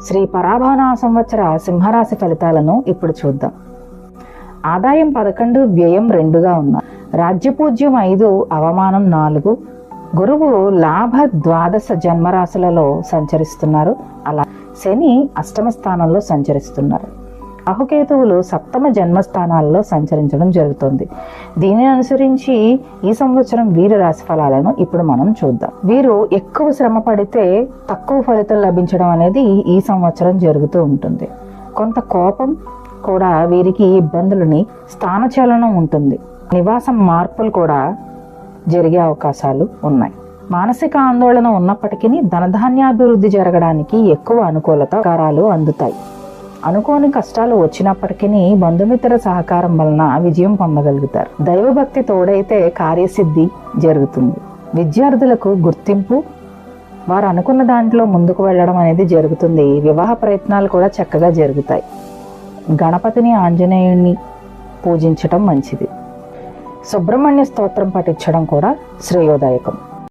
శ్రీ పరాభవన సంవత్సర సింహరాశి ఫలితాలను ఇప్పుడు చూద్దాం. ఆదాయం 11, వ్యయం 2గా ఉన్నాయి. రాజ్యపూజ్యం 5, అవమానం 4. గురువు లాభ ద్వాదశ జన్మరాశులలో సంచరిస్తున్నారు. అలా శని అష్టమ స్థానంలో సంచరిస్తున్నారు. రాహుకేతువులు సప్తమ జన్మస్థానాల్లో సంచరించడం జరుగుతుంది. దీనిని అనుసరించి ఈ సంవత్సరం వీరి రాశి ఫలాలను ఇప్పుడు మనం చూద్దాం. వీరు ఎక్కువ శ్రమ పడితే తక్కువ ఫలితం లభించడం అనేది ఈ సంవత్సరం జరుగుతూ ఉంటుంది. కొంత కోపం కూడా వీరికి ఇబ్బందులని, స్థానచలనం ఉంటుంది. నివాసం మార్పులు కూడా జరిగే అవకాశాలు ఉన్నాయి. మానసిక ఆందోళన ఉన్నప్పటికీ ధనధాన్యాభివృద్ధి జరగడానికి ఎక్కువ అనుకూలతకారాలు అందుతాయి. అనుకోని కష్టాలు వచ్చినప్పటికీ బంధుమిత్ర సహకారం వలన విజయం పొందగలుగుతారు. దైవభక్తి తోడైతే కార్యసిద్ధి జరుగుతుంది. విద్యార్థులకు గుర్తింపు, వారు అనుకున్న దాంట్లో ముందుకు వెళ్ళడం అనేది జరుగుతుంది. వివాహ ప్రయత్నాలు కూడా చక్కగా జరుగుతాయి. గణపతిని, ఆంజనేయుడిని పూజించటం మంచిది. సుబ్రహ్మణ్య స్తోత్రం పఠించడం కూడా శ్రేయోదాయకం.